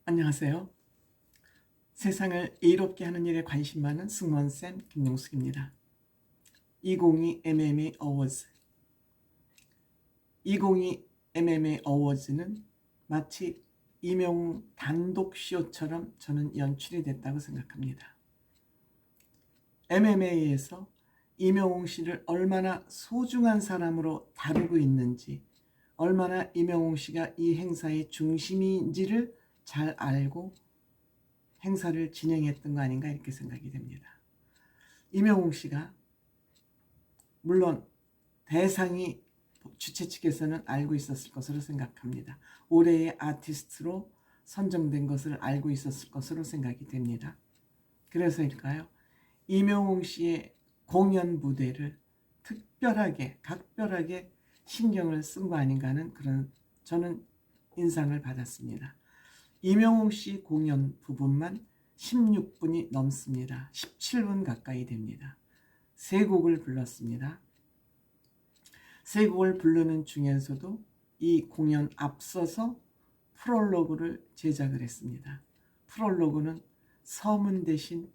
안녕하세요. 세상을 이롭게 하는 일에 관심 많은 승무원쌤 김용숙입니다. 2022 MMA 어워즈 2022 MMA 어워즈는 마치 이명웅 단독 쇼처럼 저는 연출이 됐다고 생각합니다. MMA에서 이명웅 씨를 얼마나 소중한 사람으로 다루고 있는지, 얼마나 이명웅 씨가 이 행사의 중심인지를 잘 알고 행사를 진행했던 거 아닌가 이렇게 생각이 됩니다. 이명웅 씨가 물론 대상이 주최 측에서는 알고 있었을 것으로 생각합니다. 올해의 아티스트로 선정된 것을 알고 있었을 것으로 생각이 됩니다. 그래서일까요? 이명웅 씨의 공연 무대를 특별하게 각별하게 신경을 쓴 거 아닌가 하는 그런 저는 인상을 받았습니다. 이명웅 씨 공연 부분만 16분이 넘습니다. 17분 가까이 됩니다. 세 곡을 불렀습니다. 세 곡을 부르는 중에서도 이 공연 앞서서 프롤로그를 제작을 했습니다. 프롤로그는 서문 대신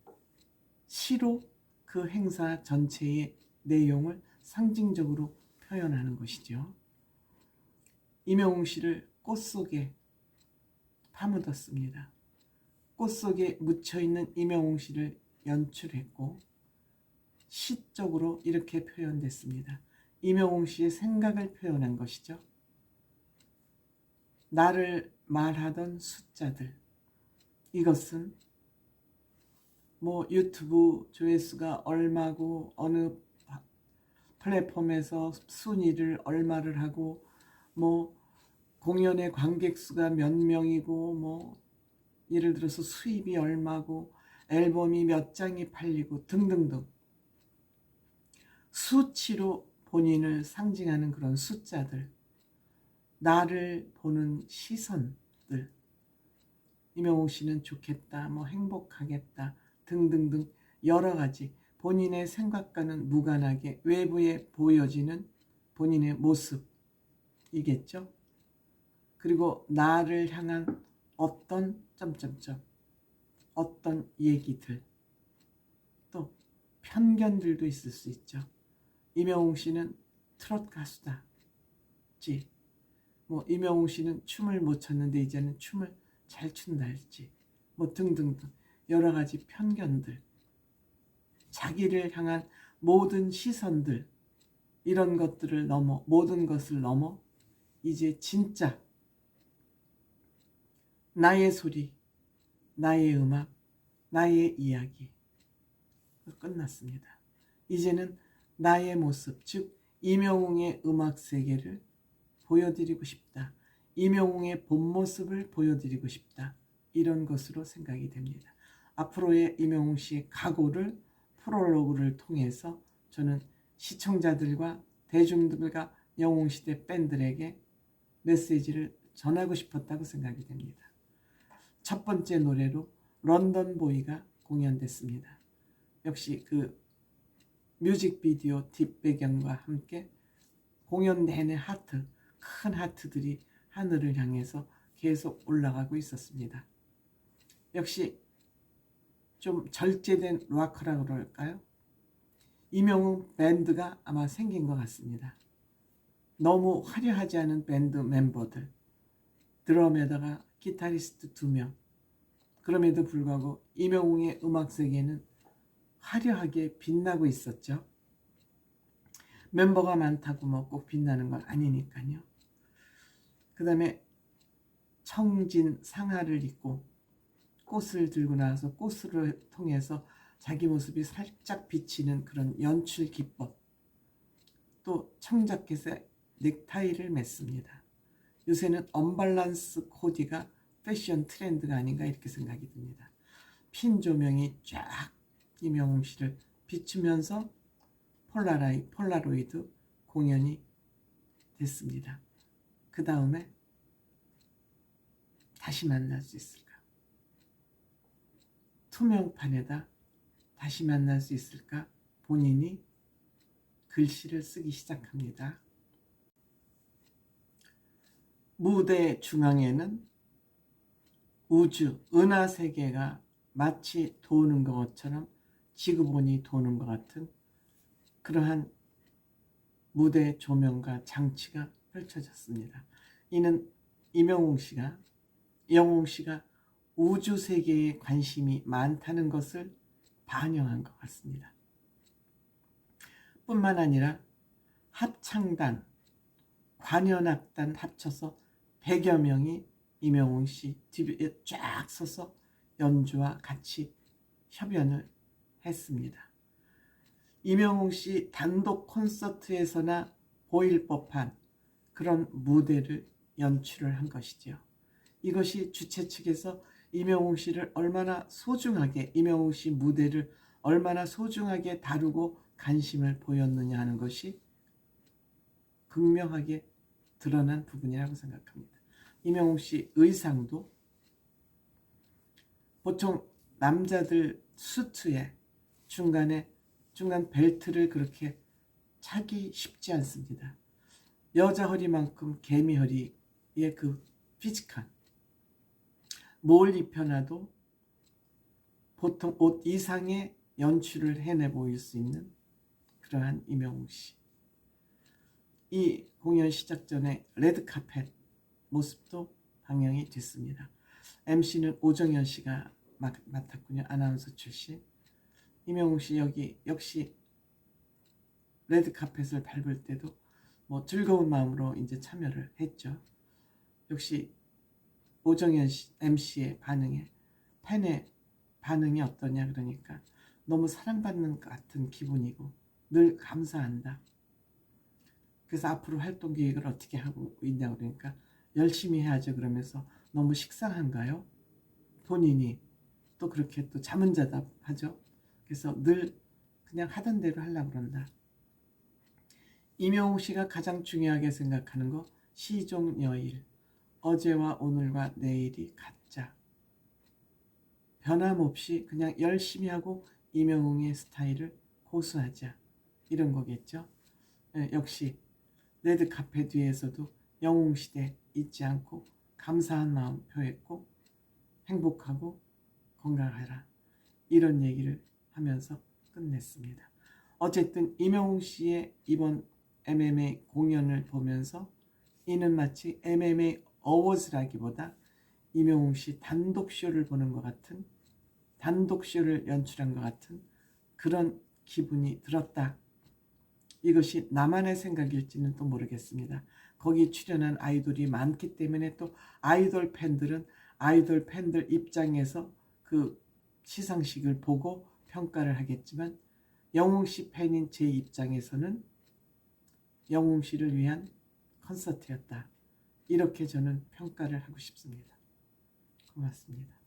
시로 그 행사 전체의 내용을 상징적으로 표현하는 것이죠. 이명웅 씨를 꽃 속에 파묻었습니다. 꽃 속에 묻혀있는 이명웅 씨를 연출했고 시적으로 이렇게 표현됐습니다. 이명웅 씨의 생각을 표현한 것이죠. 나를 말하던 숫자들, 이것은 뭐 유튜브 조회수가 얼마고 어느 플랫폼에서 순위를 얼마를 하고 뭐 공연의 관객 수가 몇 명이고 뭐 예를 들어서 수입이 얼마고 앨범이 몇 장이 팔리고 등등등 수치로 본인을 상징하는 그런 숫자들, 나를 보는 시선들, 이명웅 씨는 좋겠다, 뭐 행복하겠다 등등등 여러 가지 본인의 생각과는 무관하게 외부에 보여지는 본인의 모습이겠죠. 그리고 나를 향한 어떤 점점점 어떤 얘기들 또 편견들도 있을 수 있죠. 이명웅 씨는 트로트 가수다. 뭐 이명웅 씨는 춤을 못 췄는데 이제는 춤을 잘 춘다 할지 뭐 등등등 여러 가지 편견들, 자기를 향한 모든 시선들 이런 것들을 넘어 모든 것을 넘어 이제 진짜 나의 소리, 나의 음악, 나의 이야기 끝났습니다. 이제는 나의 모습, 즉 이명웅의 음악 세계를 보여드리고 싶다. 이명웅의 본 모습을 보여드리고 싶다. 이런 것으로 생각이 됩니다. 앞으로의 이명웅 씨의 각오를 프롤로그를 통해서 저는 시청자들과 대중들과 영웅시대 팬들에게 메시지를 전하고 싶었다고 생각이 됩니다. 첫 번째 노래로 런던 보이가 공연됐습니다. 역시 그 뮤직비디오 뒷배경과 함께 공연 내내 하트, 큰 하트들이 하늘을 향해서 계속 올라가고 있었습니다. 역시 좀 절제된 락커라고 그럴까요? 이명웅 밴드가 아마 생긴 것 같습니다. 너무 화려하지 않은 밴드 멤버들, 드럼에다가 기타리스트 2명, 그럼에도 불구하고 이명웅의 음악 세계는 화려하게 빛나고 있었죠. 멤버가 많다고 뭐 꼭 빛나는 건 아니니까요. 그 다음에 청진 상하를 입고 꽃을 들고 나와서 꽃을 통해서 자기 모습이 살짝 비치는 그런 연출 기법, 또 청자켓에 넥타이를 맸습니다. 요새는 언밸런스 코디가 패션 트렌드가 아닌가 이렇게 생각이 듭니다. 핀 조명이 쫙 이명웅 씨를 비추면서 폴라로이드 공연이 됐습니다. 그 다음에 다시 만날 수 있을까? 투명판에다 다시 만날 수 있을까? 본인이 글씨를 쓰기 시작합니다. 무대 중앙에는 우주, 은하 세계가 마치 도는 것처럼 지구본이 도는 것 같은 그러한 무대 조명과 장치가 펼쳐졌습니다. 이는 영웅 씨가 우주 세계에 관심이 많다는 것을 반영한 것 같습니다. 뿐만 아니라 합창단, 관현악단 합쳐서 100여 명이 임영웅 씨 뒤에 쫙 서서 연주와 같이 협연을 했습니다. 임영웅 씨 단독 콘서트에서나 보일 법한 그런 무대를 연출을 한 것이죠. 이것이 주최 측에서 임영웅 씨를 얼마나 소중하게, 임영웅 씨 무대를 얼마나 소중하게 다루고 관심을 보였느냐 하는 것이 극명하게 드러난 부분이라고 생각합니다. 임영웅 씨 의상도 보통 남자들 수트에 중간 벨트를 그렇게 차기 쉽지 않습니다. 여자 허리만큼 개미 허리의 그 피지컬, 뭘 입혀놔도 보통 옷 이상의 연출을 해내 보일 수 있는 그러한 임영웅 씨. 이 공연 시작 전에 레드카펫 모습도 방영이 됐습니다. MC는 오정현 씨가 맡았군요. 아나운서 출신. 임영웅 씨 여기 역시 레드카펫을 밟을 때도 뭐 즐거운 마음으로 이제 참여를 했죠. 역시 오정현 MC의 반응에, 팬의 반응이 어떠냐 그러니까 너무 사랑받는 것 같은 기분이고 늘 감사한다. 그래서 앞으로 활동 계획을 어떻게 하고 있냐 그러니까 열심히 해야죠 그러면서 너무 식상한가요? 본인이 또 그렇게 또 자문자답하죠. 그래서 늘 그냥 하던 대로 하려고 그런다. 임영웅 씨가 가장 중요하게 생각하는 거 시종여일, 어제와 오늘과 내일이 같자. 변함없이 그냥 열심히 하고 임영웅의 스타일을 고수하자. 이런 거겠죠. 역시 레드카펫 뒤에서도 영웅시대 잊지 않고 감사한 마음 표했고 행복하고 건강하라. 이런 얘기를 하면서 끝냈습니다. 어쨌든 임영웅 씨의 이번 MMA 공연을 보면서 이는 마치 MMA 어워즈라기보다 임영웅 씨 단독 쇼를 보는 것 같은, 단독 쇼를 연출한 것 같은 그런 기분이 들었다. 이것이 나만의 생각일지는 또 모르겠습니다. 거기 출연한 아이돌이 많기 때문에 또 아이돌 팬들은 아이돌 팬들 입장에서 그 시상식을 보고 평가를 하겠지만 영웅 씨 팬인 제 입장에서는 영웅 씨를 위한 콘서트였다. 이렇게 저는 평가를 하고 싶습니다. 고맙습니다.